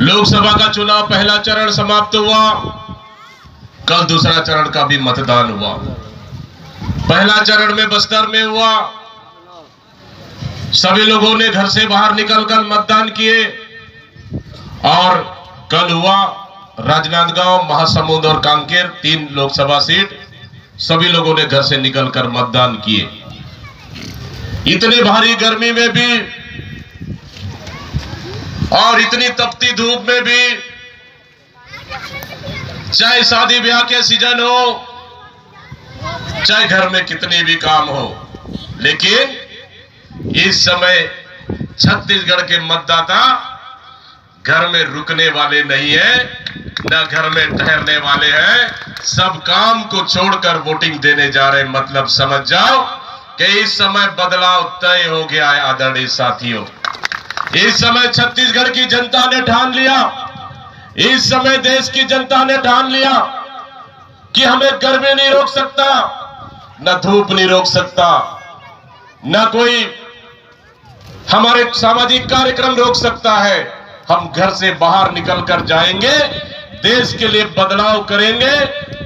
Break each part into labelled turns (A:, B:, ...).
A: लोकसभा का चुनाव पहला चरण समाप्त हुआ। कल दूसरा चरण का भी मतदान हुआ। पहला चरण में बस्तर में हुआ। सभी लोगों ने घर से बाहर निकलकर मतदान किए। और कल हुआ राजनांदगांव, महासमुंद और कांकेर 3 लोकसभा सीट। सभी लोगों ने घर से निकलकर मतदान किए। इतनी भारी गर्मी में भी और इतनी तपती धूप में भी, चाहे शादी ब्याह के सीजन हो, चाहे घर में कितने भी काम हो, लेकिन इस समय छत्तीसगढ़ के मतदाता घर में रुकने वाले नहीं है, न घर में ठहरने वाले हैं। सब काम को छोड़कर वोटिंग देने जा रहे हैं। मतलब समझ जाओ कि इस समय बदलाव तय हो गया है। आदरणीय साथियों, इस समय छत्तीसगढ़ की जनता ने ठान लिया, इस समय देश की जनता ने ठान लिया कि हमें गर्मी नहीं रोक सकता, न धूप नहीं रोक सकता, न कोई हमारे सामाजिक कार्यक्रम रोक सकता है। हम घर से बाहर निकलकर जाएंगे, देश के लिए बदलाव करेंगे,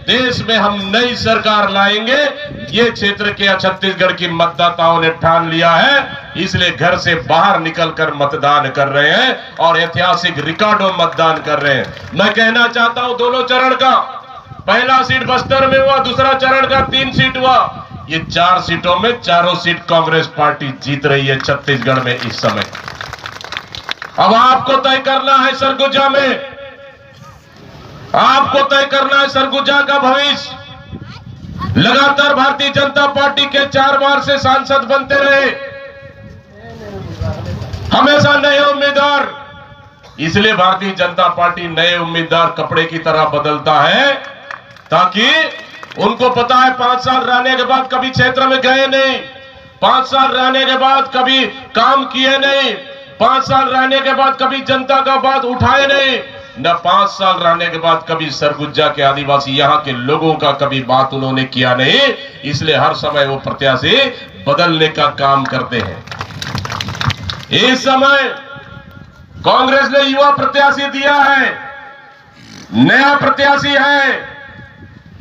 A: देश में हम नई सरकार लाएंगे। ये क्षेत्र के छत्तीसगढ़ की मतदाताओं ने ठान लिया है, इसलिए घर से बाहर निकलकर मतदान कर रहे हैं और ऐतिहासिक रिकॉर्डों मतदान कर रहे हैं। मैं कहना चाहता हूं, दोनों चरण का पहला सीट बस्तर में हुआ, दूसरा चरण का 3 सीट हुआ। ये 4 सीटों में चारों सीट कांग्रेस पार्टी जीत रही है छत्तीसगढ़ में इस समय। अब आपको तय करना है सरगुजा में, आपको तय करना है सरगुजा का भविष्य। लगातार भारतीय जनता पार्टी के 4 बार से सांसद बनते रहे, हमेशा नए उम्मीदवार। इसलिए भारतीय जनता पार्टी नए उम्मीदवार कपड़े की तरह बदलता है, ताकि उनको पता है 5 साल रहने के बाद कभी क्षेत्र में गए नहीं, 5 साल रहने के बाद कभी काम किए नहीं, 5 साल रहने के बाद कभी जनता का बात उठाए नहीं, न 5 साल रहने के बाद कभी सरगुजा के आदिवासी यहां के लोगों का कभी बात उन्होंने किया नहीं। इसलिए हर समय वो प्रत्याशी बदलने का काम करते हैं। इस समय कांग्रेस ने युवा प्रत्याशी दिया है, नया प्रत्याशी है,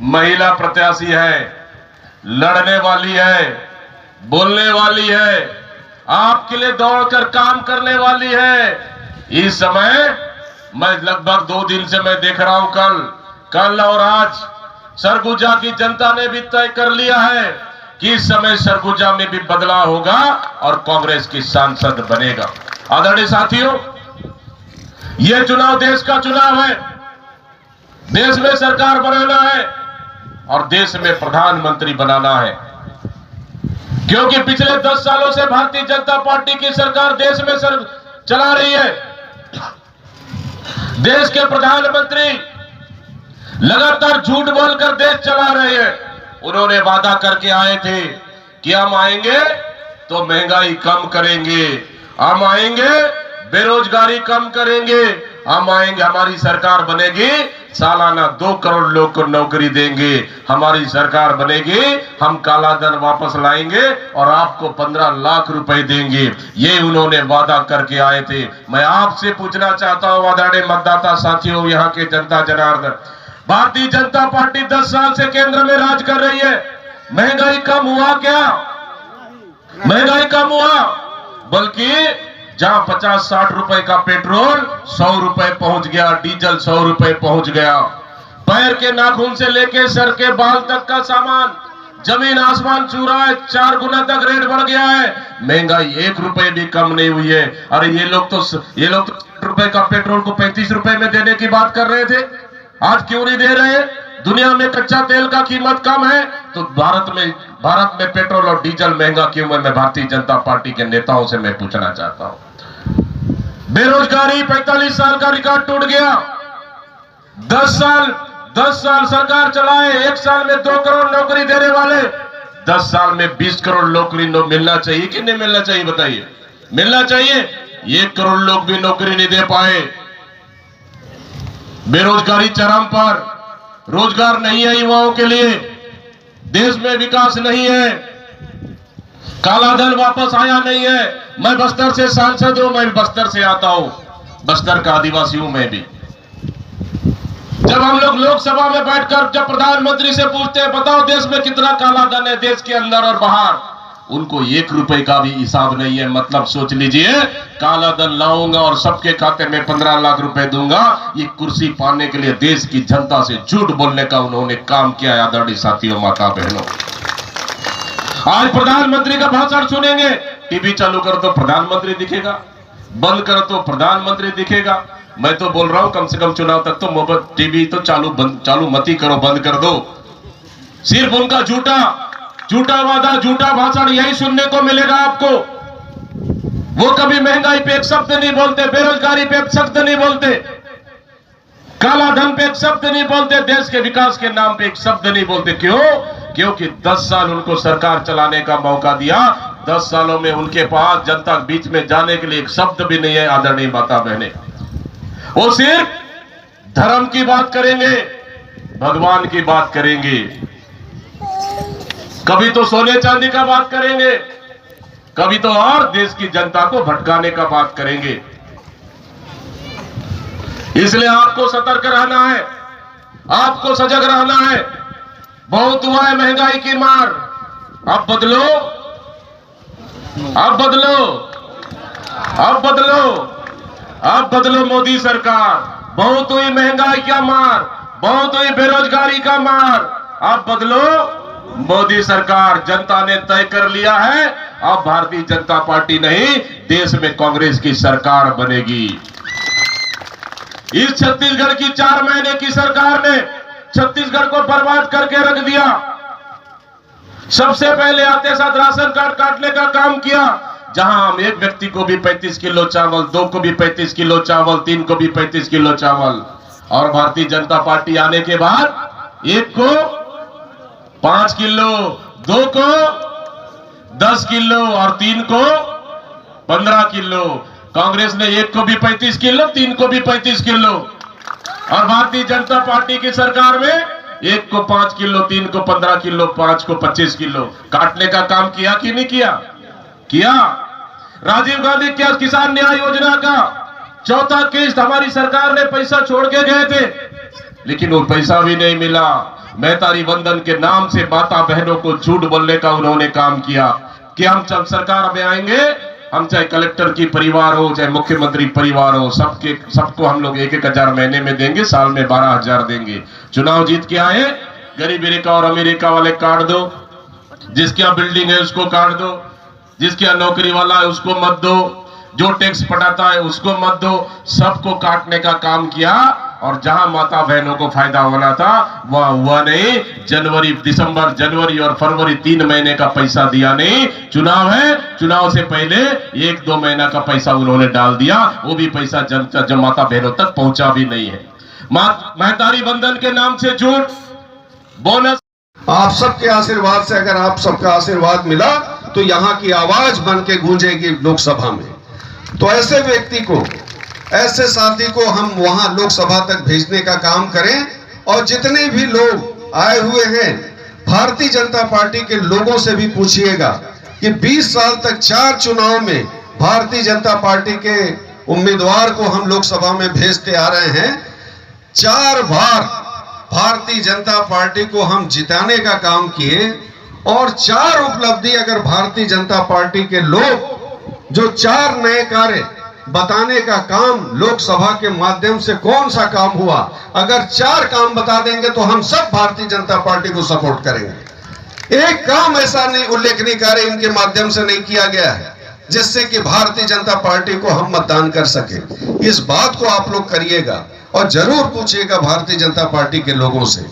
A: महिला प्रत्याशी है, लड़ने वाली है, बोलने वाली है, आपके लिए दौड़कर काम करने वाली है। इस समय मैं लगभग 2 दिन से मैं देख रहा हूं, कल और आज सरगुजा की जनता ने भी तय कर लिया है कि इस समय सरगुजा में भी बदलाव होगा और कांग्रेस की सांसद बनेगा। आदरणीय साथियों, यह चुनाव देश का चुनाव है। देश में सरकार बनाना है और देश में प्रधानमंत्री बनाना है, क्योंकि पिछले 10 सालों से भारतीय जनता पार्टी की सरकार देश में चला रही है। देश के प्रधानमंत्री लगातार झूठ बोलकर देश चला रहे हैं। उन्होंने वादा करके आए थे कि हम आएंगे तो महंगाई कम करेंगे, हम आएंगे बेरोजगारी कम करेंगे, हम आएंगे हमारी सरकार बनेगी, सालाना 2 करोड़ लोग को नौकरी देंगे, हमारी सरकार बनेगी, हम काला धन वापस लाएंगे और आपको 15 लाख रुपए देंगे। ये उन्होंने वादा करके आए थे। मैं आपसे पूछना चाहता हूं आदरणीय मतदाता साथियों, यहाँ के जनता जनार्दन, भारतीय जनता पार्टी 10 साल से केंद्र में राज कर रही है, महंगाई कम हुआ क्या? महंगाई कम हुआ, बल्कि जहां 50-60 रुपए का पेट्रोल 100 रुपए पहुंच गया, डीजल 100 रुपए पहुंच गया। पैर के नाखून से लेके सर के बाल तक का सामान जमीन आसमान छू रहा है, 4 गुना तक रेट बढ़ गया है। महंगाई 1 रुपए भी कम नहीं हुई है। अरे ये लोग तो 60 रुपए का पेट्रोल को 35 रुपए में देने की बात कर रहे थे, आज क्यों नहीं दे रहे? दुनिया में कच्चा तेल का कीमत कम है तो भारत में पेट्रोल और डीजल महंगा क्यों है? मैं भारतीय जनता पार्टी के नेताओं से मैं पूछना चाहता हूं। बेरोजगारी 45 साल का रिकॉर्ड टूट गया। 10 साल सरकार चलाए, 1 साल में 2 करोड़ नौकरी देने वाले, 10 साल में 20 करोड़ नौकरी मिलना चाहिए कि नहीं मिलना चाहिए? बताइए, मिलना चाहिए। 1 करोड़ लोग भी नौकरी नहीं दे पाए। बेरोजगारी चरम पर, रोजगार नहीं है युवाओं के लिए, देश में विकास नहीं है, काला धन वापस आया नहीं है। मैं बस्तर से सांसद हूं, मैं बस्तर से आता हूं। बस्तर का आदिवासियों में भी। जब हम लोग लोकसभा में बैठकर जब प्रधानमंत्री से पूछते हैं बताओ देश में कितना काला धन है, देश के अंदर और बाहर, उनको 1 रुपए का भी हिसाब नहीं है। मतलब सोच लीजिए, काला धन लाऊंगा और सबके खाते में 15 लाख रुपए दूंगा, ये कुर्सी पाने के लिए देश की जनता से झूठ बोलने का उन्होंने काम किया है। आदरणीय साथियों, माता बहनों, आज प्रधानमंत्री का भाषण सुनेंगे, टीवी चालू करो तो प्रधानमंत्री दिखेगा, बंद करो तो प्रधानमंत्री दिखेगा। मैं तो बोल रहा हूं कम से कम चुनाव तक तो मोबाइल टीवी तो चालू मत ही करो, बंद कर दो। सिर्फ उनका झूठा वादा, झूठा भाषण यही सुनने को मिलेगा आपको। वो कभी महंगाई पे एक शब्द नहीं बोलते, बेरोजगारी पे एक शब्द नहीं बोलते, काला धन पे एक शब्द नहीं बोलते, देश के विकास के नाम पे एक शब्द नहीं बोलते। क्यों? क्योंकि 10 साल उनको सरकार चलाने का मौका दिया। 10 सालों में उनके पास जनता के बीच में जाने के लिए एक शब्द भी नहीं है। आदरणीय माता बहने, वो सिर्फ धर्म की बात करेंगे, भगवान की बात करेंगे, कभी तो सोने चांदी का बात करेंगे, कभी तो और देश की जनता को भटकाने का बात करेंगे। इसलिए आपको सतर्क रहना है, आपको सजग रहना है। बहुत हुआ है महंगाई की मार, अब बदलो, अब बदलो, अब बदलो, अब बदलो मोदी सरकार। बहुत हुई महंगाई का मार, बहुत हुई बेरोजगारी का मार, अब बदलो मोदी सरकार। जनता ने तय कर लिया है, अब भारतीय जनता पार्टी नहीं, देश में कांग्रेस की सरकार बनेगी। इस छत्तीसगढ़ की 4 महीने की सरकार ने छत्तीसगढ़ को बर्बाद करके रख दिया। सबसे पहले आते साथ राशन कार्ड काटने का काम किया, जहां हम एक व्यक्ति को भी 35 किलो चावल, 2 को भी 35 किलो चावल, 3 को भी 35 किलो चावल, और भारतीय जनता पार्टी आने के बाद 1 को 5 किलो, 2 को 10 किलो और 3 को 15 किलो। कांग्रेस ने 1 को भी 35 किलो, 3 को भी 35 किलो, और भारतीय जनता पार्टी की सरकार में 1 को 5 किलो, 3 को 15 किलो, 5 को 25 किलो काटने का काम किया कि नहीं किया? किया। राजीव गांधी क्या किसान न्याय योजना का 4था किस्त हमारी सरकार ने पैसा छोड़ के गए थे, लेकिन वो पैसा भी नहीं मिला। मेहतारी वंदन के नाम से माता बहनों को झूठ बोलने का उन्होंने काम किया कि हम जब सरकार में आएंगे, हम चाहे कलेक्टर की परिवार हो, चाहे मुख्यमंत्री परिवार हो, सबको हम लोग 1-1 हजार महीने में देंगे, साल में 12,000 देंगे। चुनाव जीत के आए, गरीबी रेखा और अमीर रेखा वाले काट दो, जिसके यहाँ बिल्डिंग है उसको काट दो, जिसके यहाँ नौकरी वाला है उसको मत दो, जो टैक्स पटाता है उसको मत दो, सबको काटने का काम किया। और जहां माता बहनों को फायदा होना था वह हुआ नहीं। दिसंबर, जनवरी और फरवरी 3 महीने का पैसा दिया नहीं। चुनाव है, चुनाव से पहले 1-2 महीना का पैसा उन्होंने डाल दिया, वो भी पैसा जब माता बहनों तक पहुंचा भी नहीं है। मेहतारी बंधन के नाम से झूठ, बोनस।
B: आप सबके आशीर्वाद से, अगर आप सबका आशीर्वाद मिला तो यहाँ की आवाज बन के गूंजेगी लोकसभा में। तो ऐसे व्यक्ति को, ऐसे साथी को हम वहां लोकसभा तक भेजने का काम करें। और जितने भी लोग आए हुए हैं, भारतीय जनता पार्टी के लोगों से भी पूछिएगा कि 20 साल तक 4 चुनाव में भारतीय जनता पार्टी के उम्मीदवार को हम लोकसभा में भेजते आ रहे हैं। 4 बार भारतीय जनता पार्टी को हम जिताने का काम किए, और 4 उपलब्धि अगर भारतीय जनता पार्टी के लोग जो 4 नए कार्य बताने का काम लोकसभा के माध्यम से, कौन सा काम हुआ, अगर 4 काम बता देंगे तो हम सब भारतीय जनता पार्टी को सपोर्ट करेंगे। एक काम ऐसा नहीं, उल्लेखनीय कार्य इनके माध्यम से नहीं किया गया है जिससे कि भारतीय जनता पार्टी को हम मतदान कर सके। इस बात को आप लोग करिएगा और जरूर पूछिएगा भारतीय जनता पार्टी के लोगों से।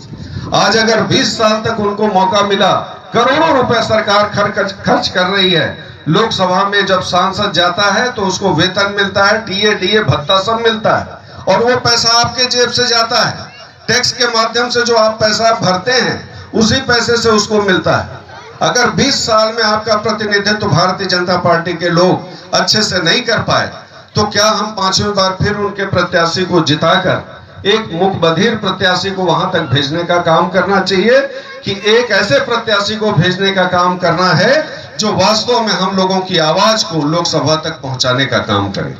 B: आज अगर 20 साल तक उनको मौका मिला, करोड़ों रुपए सरकार खर्च कर रही है। लोकसभा में जब सांसद जाता है तो उसको वेतन मिलता है, डीए भत्ता सब मिलता है, और वो पैसा आपके जेब से जाता है। टैक्स के माध्यम से जो आप पैसा भरते हैं उसी पैसे से उसको मिलता है। अगर 20 साल में आपका प्रतिनिधित्व तो भारतीय जनता पार्टी के लोग अच्छे से नहीं कर पाए, तो क्या हम 5वीं बार फिर उनके प्रत्याशी को जिताकर एक मुख बधिर प्रत्याशी को वहां तक भेजने का काम करना चाहिए कि एक ऐसे प्रत्याशी को भेजने का काम करना है जो वास्तव में हम लोगों की आवाज को लोकसभा तक पहुंचाने का काम करे।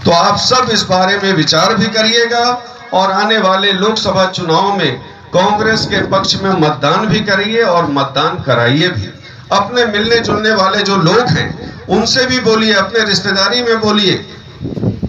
B: तो आप सब इस बारे में विचार भी करिएगा और आने वाले लोकसभा चुनाव में कांग्रेस के पक्ष में मतदान भी करिए और मतदान कराइए भी। अपने मिलने जुलने वाले जो लोग हैं उनसे भी बोलिए, अपने रिश्तेदारी में बोलिए